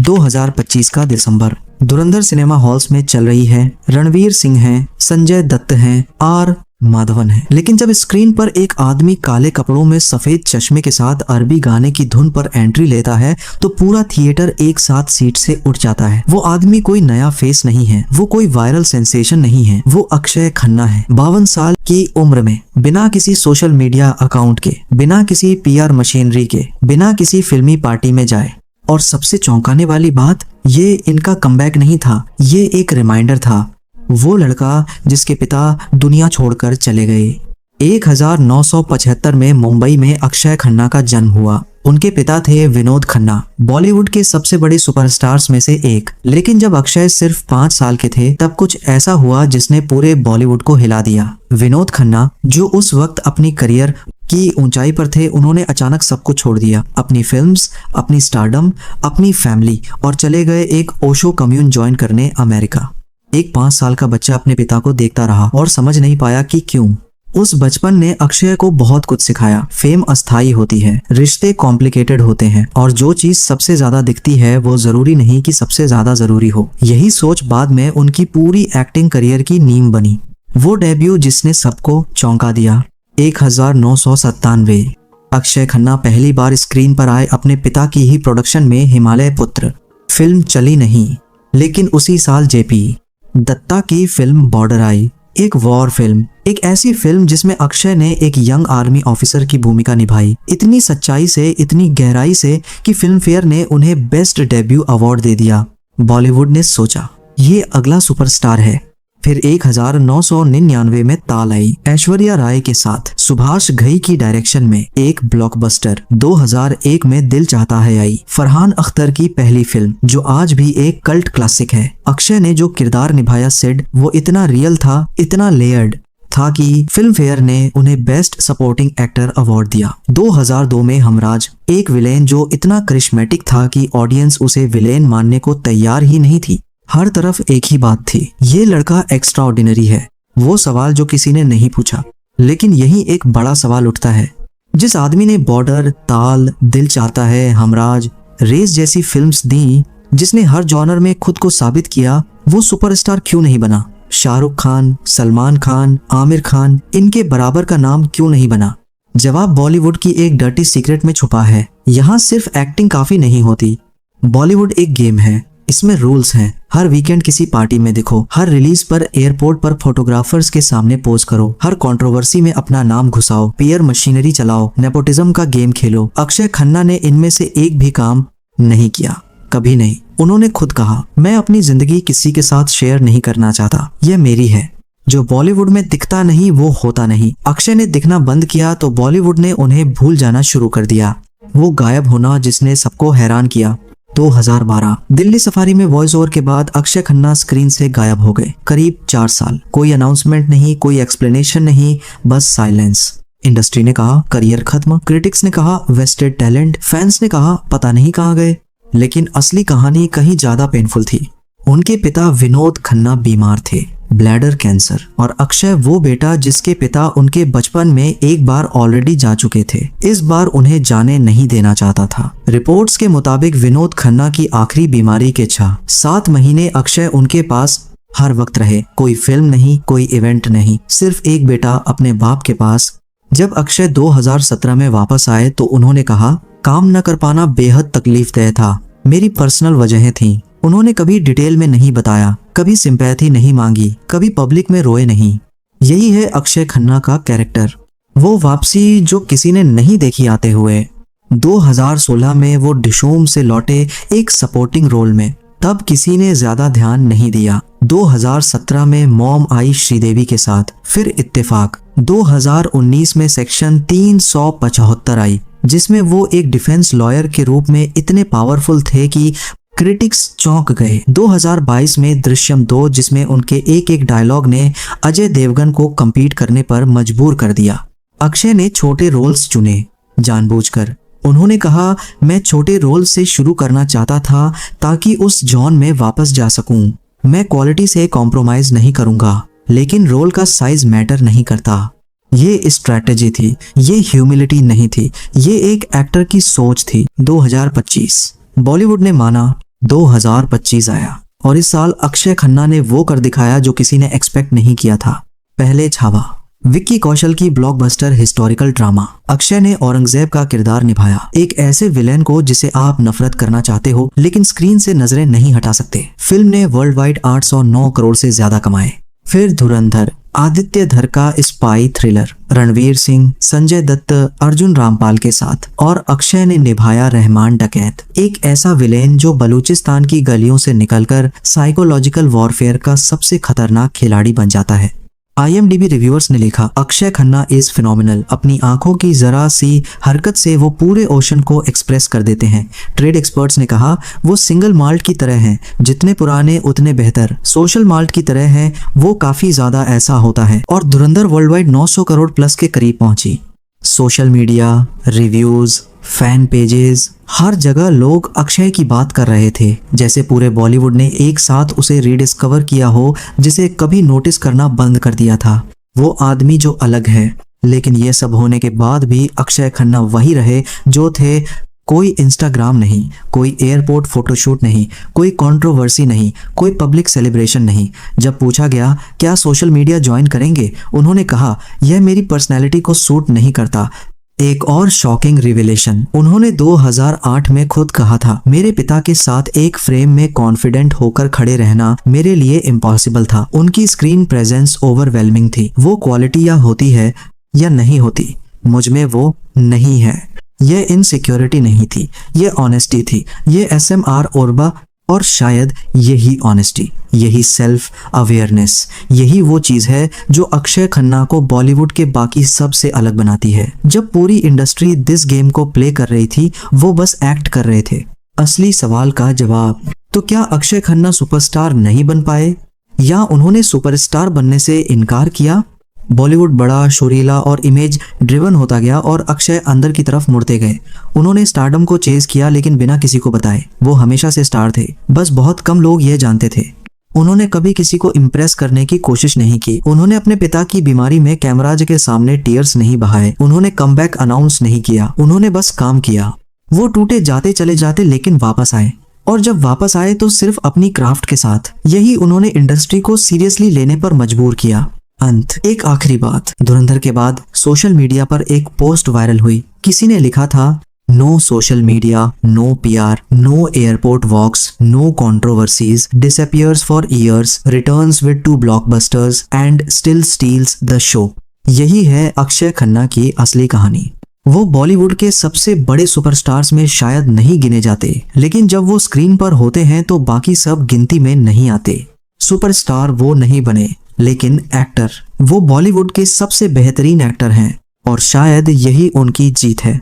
2025 का दिसंबर। धुरंधर cinema halls में चल रही है। रणवीर सिंह हैं, संजय दत्त हैं, आर माधवन है। लेकिन जब स्क्रीन पर एक आदमी काले कपड़ों में सफेद चश्मे के साथ अरबी गाने की धुन पर एंट्री लेता है तो पूरा थिएटर एक साथ सीट से उठ जाता है। वो आदमी कोई नया फेस नहीं है, वो कोई वायरल सेंसेशन नहीं है, वो अक्षय खन्ना है। 52 साल की उम्र में, बिना किसी सोशल मीडिया अकाउंट के, बिना किसी PR मशीनरी के, बिना किसी फिल्मी पार्टी में जाए। और सबसे चौंकाने वाली बात, ये इनका कमबैक नहीं था, ये एक रिमाइंडर था। वो लड़का जिसके पिता दुनिया छोड़कर चले गए। 1975 में मुंबई में अक्षय खन्ना का जन्म हुआ। उनके पिता थे विनोद खन्ना, बॉलीवुड के सबसे बड़े सुपरस्टार्स में से एक। लेकिन जब अक्षय सिर्फ 5 साल के थे तब कुछ ऐसा हुआ जिसने पूरे बॉलीवुड को हिला दिया। विनोद खन्ना, जो उस वक्त अपनी करियर की ऊंचाई पर थे, उन्होंने अचानक सब कुछ छोड़ दिया। अपनी फिल्म्स, अपनी स्टारडम, अपनी फैमिली, और चले गए एक ओशो कम्यून ज्वाइन करने अमेरिका। एक 5 साल का बच्चा अपने पिता को देखता रहा और समझ नहीं पाया कि क्यों। उस बचपन ने अक्षय को बहुत कुछ सिखाया। फेम अस्थायी होती है, रिश्ते कॉम्प्लिकेटेड होते हैं, और जो चीज सबसे ज्यादा दिखती है वो जरूरी नहीं कि सबसे ज्यादा जरूरी हो। यही सोच बाद में उनकी पूरी एक्टिंग करियर की नींव बनी। वो डेब्यू जिसने सबको चौंका दिया। 1997 अक्षय खन्ना पहली बार स्क्रीन पर आए अपने पिता की ही प्रोडक्शन में। हिमालय पुत्र फिल्म चली नहीं, लेकिन उसी साल JP दत्ता की फिल्म बॉर्डर आई, एक वॉर फिल्म, एक ऐसी फिल्म जिसमें अक्षय ने एक यंग आर्मी ऑफिसर की भूमिका निभाई, इतनी सच्चाई से, इतनी गहराई से कि फिल्म फेयर ने उन्हें बेस्ट डेब्यू अवार्ड दे दिया। बॉलीवुड ने सोचा ये अगला सुपरस्टार है। फिर 1999 में ताल आई, ऐश्वर्या राय के साथ, सुभाष घई की डायरेक्शन में एक ब्लॉकबस्टर। 2001 में दिल चाहता है आई, फरहान अख्तर की पहली फिल्म, जो आज भी एक कल्ट क्लासिक है। अक्षय ने जो किरदार निभाया सिड, वो इतना रियल था, इतना लेयर्ड था कि फिल्म फेयर ने उन्हें बेस्ट सपोर्टिंग एक्टर अवार्ड दिया। 2002 में हमराज, एक विलेन जो इतना करिश्मेटिक था कि ऑडियंस उसे विलेन मानने को तैयार ही नहीं थी। हर तरफ एक ही बात थी, ये लड़का एक्स्ट्राऑर्डिनरी है। वो सवाल जो किसी ने नहीं पूछा, लेकिन यही एक बड़ा सवाल उठता है। जिस आदमी ने बॉर्डर, ताल, दिल चाहता है, हमराज, रेस जैसी फिल्म्स दी, जिसने हर जॉनर में खुद को साबित किया, वो सुपरस्टार क्यों नहीं बना? शाहरुख खान, सलमान खान, आमिर खान, इनके बराबर का नाम क्यों नहीं बना? जवाब बॉलीवुड की एक डर्टी सीक्रेट में छुपा है। यहाँ सिर्फ एक्टिंग काफी नहीं होती। बॉलीवुड एक गेम है, इसमें रूल्स हैं। हर वीकेंड किसी पार्टी में दिखो, हर रिलीज पर एयरपोर्ट पर फोटोग्राफर्स के सामने पोज करो, हर कंट्रोवर्सी में अपना नाम घुसाओ, PR मशीनरी चलाओ, नेपोटिज्म का गेम खेलो। अक्षय खन्ना ने इनमें से एक भी काम नहीं किया, कभी नहीं। उन्होंने खुद कहा, मैं अपनी जिंदगी किसी के साथ शेयर नहीं करना चाहता, यह मेरी है। जो बॉलीवुड में दिखता नहीं वो होता नहीं। अक्षय ने दिखना बंद किया तो बॉलीवुड ने उन्हें भूल जाना शुरू कर दिया। वो गायब होना जिसने सबको हैरान किया। 2012 दिल्ली सफारी में वॉइस ओवर के बाद अक्षय खन्ना स्क्रीन से गायब हो गए। करीब 4 साल, कोई अनाउंसमेंट नहीं, कोई एक्सप्लेनेशन नहीं, बस साइलेंस। इंडस्ट्री ने कहा करियर खत्म, क्रिटिक्स ने कहा वेस्टेड टैलेंट, फैंस ने कहा पता नहीं कहाँ गए। लेकिन असली कहानी कहीं ज्यादा पेनफुल थी। उनके पिता विनोद खन्ना बीमार थे, ब्लैडर कैंसर, और अक्षय वो बेटा जिसके पिता उनके बचपन में एक बार ऑलरेडी जा चुके थे, इस बार उन्हें जाने नहीं देना चाहता था। रिपोर्ट्स के मुताबिक विनोद खन्ना की आखिरी बीमारी के 7 महीने अक्षय उनके पास हर वक्त रहे। कोई फिल्म नहीं, कोई इवेंट नहीं, सिर्फ एक बेटा अपने बाप के पास। जब अक्षय 2017 में वापस आए तो उन्होंने कहा, काम न कर पाना बेहद तकलीफदेह था, मेरी पर्सनल वजहें थी। उन्होंने कभी डिटेल में नहीं बताया, कभी सिंपैथी नहीं मांगी, कभी पब्लिक में रोए नहीं। यही है अक्षय खन्ना का कैरेक्टर, वो वापसी जो किसी ने नहीं देखी आते हुए। 2016 में वो डिशूम से लौटे एक सपोर्टिंग रोल में, तब किसी ने ज्यादा ध्यान नहीं दिया। 2017 में मॉम आई श्रीदेवी के साथ, फिर इत्तेफाक। 2019 में सेक्शन 375 आई, जिसमें वो एक डिफेंस लॉयर के रूप में इतने पावरफुल थे कि क्रिटिक्स चौंक गए। 2022 में दृश्यम 2, जिसमें उनके एक डायलॉग ने अजय देवगन को कम्पीट करने पर मजबूर कर दिया। अक्षय ने छोटे रोल्स चुने जानबूझकर। उन्होंने कहा, मैं छोटे रोल से शुरू करना चाहता था ताकि उस जॉन में वापस जा सकूं। मैं क्वालिटी से कॉम्प्रोमाइज नहीं करूंगा, लेकिन रोल का साइज मैटर नहीं करता। ये स्ट्रैटेजी थी, ये ह्यूमिलिटी नहीं थी, ये एक एक्टर की सोच थी। 2025 बॉलीवुड ने माना, 2025 आया और इस साल अक्षय खन्ना ने वो कर दिखाया जो किसी ने एक्सपेक्ट नहीं किया था। पहले छावा, विक्की कौशल की ब्लॉकबस्टर हिस्टोरिकल ड्रामा। अक्षय ने औरंगजेब का किरदार निभाया, एक ऐसे विलेन को जिसे आप नफरत करना चाहते हो लेकिन स्क्रीन से नजरें नहीं हटा सकते। फिल्म ने वर्ल्ड वाइड 809 करोड़ से ज्यादा कमाए। फिर धुरंधर, आदित्य धर का स्पाई थ्रिलर, रणवीर सिंह, संजय दत्त, अर्जुन रामपाल के साथ, और अक्षय ने निभाया रहमान डकैत, एक ऐसा विलेन जो बलूचिस्तान की गलियों से निकलकर साइकोलॉजिकल वॉरफेयर का सबसे खतरनाक खिलाड़ी बन जाता है। IMDb रिव्यूअर्स ने लिखा, अक्षय खन्ना इज फिनोमिनल। अपनी आंखों की जरा सी हरकत से वो पूरे ओशन को एक्सप्रेस कर देते हैं। ट्रेड एक्सपर्ट्स ने कहा, वो सिंगल माल्ट की तरह हैं, जितने पुराने उतने बेहतर। सोशल माल्ट की तरह हैं, वो काफी ज्यादा ऐसा होता है। और धुरंधर वर्ल्ड वाइड 900 करोड़ प्लस के करीब पहुंची। Social media, reviews, fan pages, हर जगह लोग अक्षय की बात कर रहे थे, जैसे पूरे बॉलीवुड ने एक साथ उसे रीडिस्कवर किया हो, जिसे कभी नोटिस करना बंद कर दिया था। वो आदमी जो अलग है। लेकिन ये सब होने के बाद भी अक्षय खन्ना वही रहे जो थे। कोई इंस्टाग्राम नहीं, कोई एयरपोर्ट फोटोशूट नहीं, कोई कंट्रोवर्सी नहीं, कोई पब्लिक सेलिब्रेशन नहीं। जब पूछा गया क्या सोशल मीडिया ज्वाइन करेंगे, उन्होंने कहा, यह मेरी पर्सनैलिटी को सूट नहीं करता। एक और शॉकिंग रिविलेशन, उन्होंने 2008 में खुद कहा था, मेरे पिता के साथ एक फ्रेम में कॉन्फिडेंट होकर खड़े रहना मेरे लिए इम्पॉसिबल था। उनकी स्क्रीन प्रेजेंस ओवरवेलमिंग थी। वो क्वालिटी या होती है या नहीं होती, मुझ में वो नहीं है। ये इनसिक्योरिटी नहीं थी, ये ऑनेस्टी थी। ये SMR ओरबा, और शायद यही ऑनेस्टी, यही सेल्फ अवेयरनेस, यही वो चीज है जो अक्षय खन्ना को बॉलीवुड के बाकी सब से अलग बनाती है। जब पूरी इंडस्ट्री दिस गेम को प्ले कर रही थी, वो बस एक्ट कर रहे थे। असली सवाल का जवाब, तो क्या अक्षय खन्ना सुपरस्टार नहीं बन पाए, या उन्होंने सुपरस्टार बनने से इनकार किया? बॉलीवुड बड़ा, शोरीला और इमेज ड्रिवन होता गया और अक्षय अंदर की तरफ मुड़ते गए। उन्होंने स्टारडम को चेज किया, लेकिन बिना किसी को बताए। वो हमेशा से स्टार थे, बस बहुत कम लोग ये जानते थे। उन्होंने कभी किसी को इम्प्रेस करने की कोशिश नहीं की। उन्होंने अपने पिता की बीमारी में कैमराज के सामने टीयर्स नहीं बहाए। उन्होंने कमबैक अनाउंस नहीं किया। उन्होंने बस काम किया। वो टूटे जाते चले जाते, लेकिन वापस आए, और जब वापस आए तो सिर्फ अपनी क्राफ्ट के साथ। यही उन्होंने इंडस्ट्री को सीरियसली लेने पर मजबूर किया। अंत, एक आखिरी बात, धुरंधर के बाद सोशल मीडिया पर एक पोस्ट वायरल हुई। किसी ने लिखा था, no social media, no PR, no airport walks, no controversies, disappears for years, returns with 2 blockbusters and still steals the show. यही है अक्षय खन्ना की असली कहानी। वो बॉलीवुड के सबसे बड़े सुपरस्टार्स में शायद नहीं गिने जाते, लेकिन जब वो स्क्रीन पर होते हैं तो बाकी सब गिनती में नहीं आते। सुपरस्टार वो नहीं बने, लेकिन एक्टर, वो बॉलीवुड के सबसे बेहतरीन एक्टर हैं, और शायद यही उनकी जीत है।